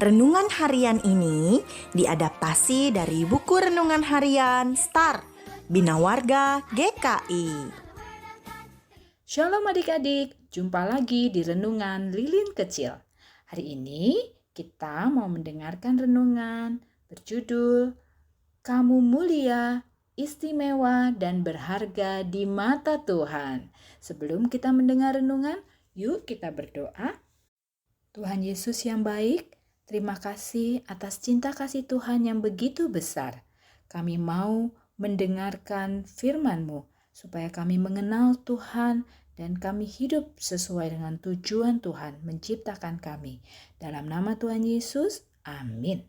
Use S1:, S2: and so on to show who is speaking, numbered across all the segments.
S1: Renungan harian ini diadaptasi dari buku renungan harian Star Bina Warga GKI.
S2: Shalom adik-adik, jumpa lagi di Renungan Lilin Kecil. Hari ini kita mau mendengarkan renungan berjudul Kamu Mulia, Istimewa, dan Berharga di Mata Tuhan. Sebelum kita mendengar renungan, yuk kita berdoa. Tuhan Yesus yang baik, terima kasih atas cinta kasih Tuhan yang begitu besar. Kami mau mendengarkan firman-Mu supaya kami mengenal Tuhan dan kami hidup sesuai dengan tujuan Tuhan menciptakan kami. Dalam nama Tuhan Yesus, amin.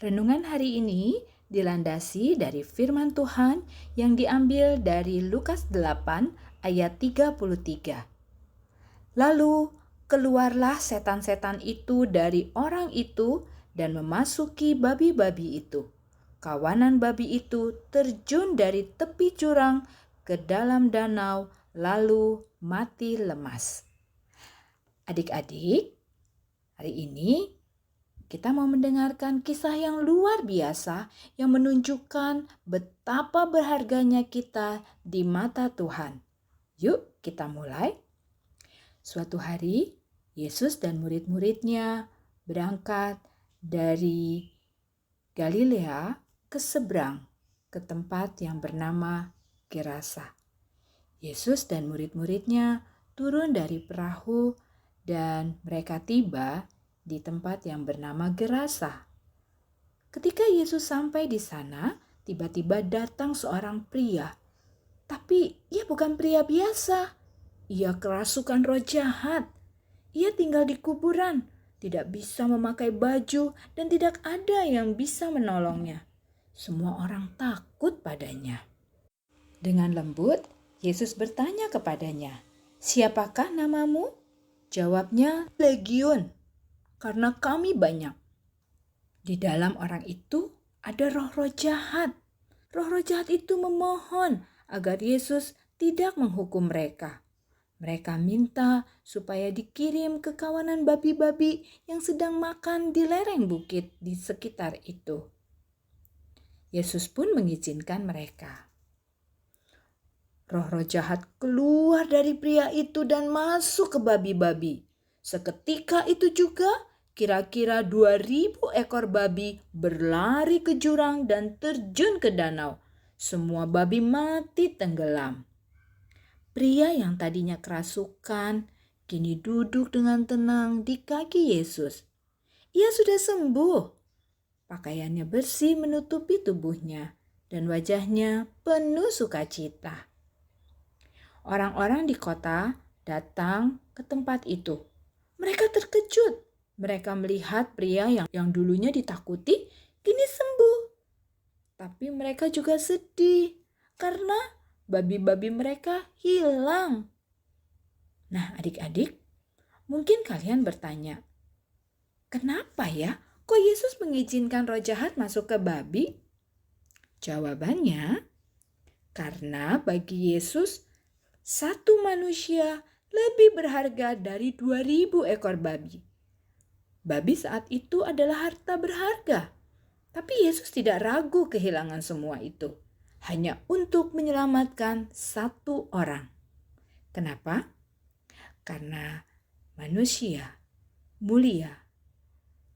S2: Renungan hari ini dilandasi dari firman Tuhan yang diambil dari Lukas 8 ayat 33. Lalu keluarlah setan-setan itu dari orang itu dan memasuki babi-babi itu. Kawanan babi itu terjun dari tepi jurang ke dalam danau lalu mati lemas. Adik-adik, hari ini kita mau mendengarkan kisah yang luar biasa yang menunjukkan betapa berharganya kita di mata Tuhan. Yuk kita mulai. Suatu hari, Yesus dan murid-muridnya berangkat dari Galilea ke seberang, ke tempat yang bernama Gerasa. Yesus dan murid-muridnya turun dari perahu dan mereka tiba di tempat yang bernama Gerasa. Ketika Yesus sampai di sana, tiba-tiba datang seorang pria. Tapi ia bukan pria biasa. Ia kerasukan roh jahat. Ia tinggal di kuburan, tidak bisa memakai baju dan tidak ada yang bisa menolongnya. Semua orang takut padanya. Dengan lembut, Yesus bertanya kepadanya, "Siapakah namamu?" Jawabnya, "Legiun, karena kami banyak." Di dalam orang itu ada roh-roh jahat. Roh-roh jahat itu memohon agar Yesus tidak menghukum mereka. Mereka minta supaya dikirim ke kawanan babi-babi yang sedang makan di lereng bukit di sekitar itu. Yesus pun mengizinkan mereka. Roh-roh jahat keluar dari pria itu dan masuk ke babi-babi. Seketika itu juga kira-kira 2.000 ekor babi berlari ke jurang dan terjun ke danau. Semua babi mati tenggelam. Pria yang tadinya kerasukan kini duduk dengan tenang di kaki Yesus. Ia sudah sembuh. Pakaiannya bersih menutupi tubuhnya dan wajahnya penuh sukacita. Orang-orang di kota datang ke tempat itu. Mereka terkejut. Mereka melihat pria yang dulunya ditakuti kini sembuh. Tapi mereka juga sedih karena babi-babi mereka hilang. Nah, adik-adik, mungkin kalian bertanya, kenapa ya kok Yesus mengizinkan roh jahat masuk ke babi? Jawabannya, karena bagi Yesus, satu manusia lebih berharga dari 2.000 ekor babi. Babi saat itu adalah harta berharga. Tapi Yesus tidak ragu kehilangan semua itu. Hanya untuk menyelamatkan satu orang. Kenapa? Karena manusia mulia,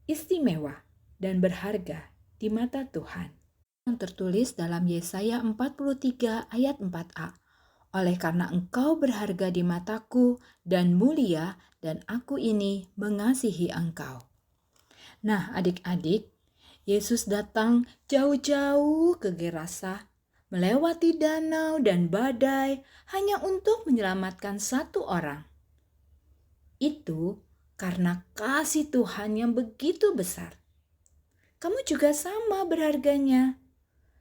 S2: istimewa, dan berharga di mata Tuhan. Yang tertulis dalam Yesaya 43 ayat 4a. Oleh karena engkau berharga di mataku dan mulia, dan aku ini mengasihi engkau. Nah, adik-adik, Yesus datang jauh-jauh ke Gerasa, melewati danau dan badai hanya untuk menyelamatkan satu orang. Itu karena kasih Tuhan yang begitu besar. Kamu juga sama berharganya.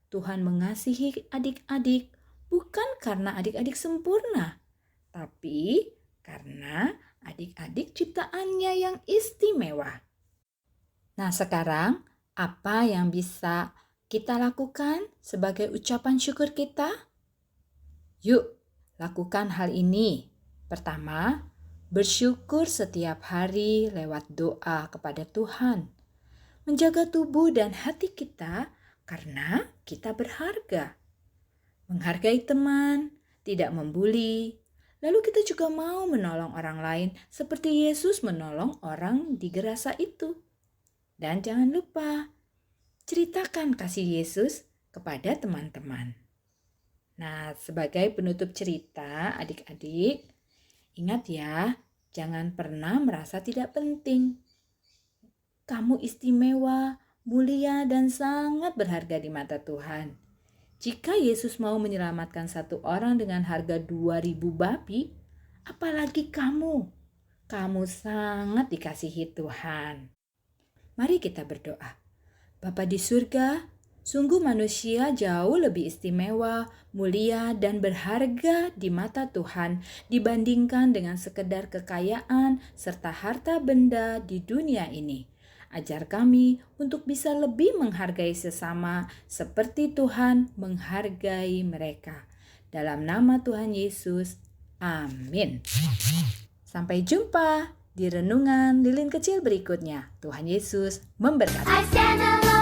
S2: Tuhan mengasihi adik-adik bukan karena adik-adik sempurna, tapi karena adik-adik ciptaannya yang istimewa. Nah, sekarang apa yang bisa kita lakukan sebagai ucapan syukur kita? Yuk, lakukan hal ini. Pertama, bersyukur setiap hari lewat doa kepada Tuhan, menjaga tubuh dan hati kita karena kita berharga, menghargai teman, tidak membuli, lalu kita juga mau menolong orang lain seperti Yesus menolong orang di Gerasa itu. Dan jangan lupa, ceritakan kasih Yesus kepada teman-teman. Nah, sebagai penutup cerita, adik-adik, ingat ya, jangan pernah merasa tidak penting. Kamu istimewa, mulia, dan sangat berharga di mata Tuhan. Jika Yesus mau menyelamatkan satu orang dengan harga 2.000 babi, apalagi kamu. Kamu sangat dikasihi Tuhan. Mari kita berdoa. Bapa di surga, sungguh manusia jauh lebih istimewa, mulia, dan berharga di mata Tuhan dibandingkan dengan sekedar kekayaan serta harta benda di dunia ini. Ajar kami untuk bisa lebih menghargai sesama seperti Tuhan menghargai mereka. Dalam nama Tuhan Yesus, amin. Sampai jumpa di renungan lilin kecil berikutnya. Tuhan Yesus memberkati.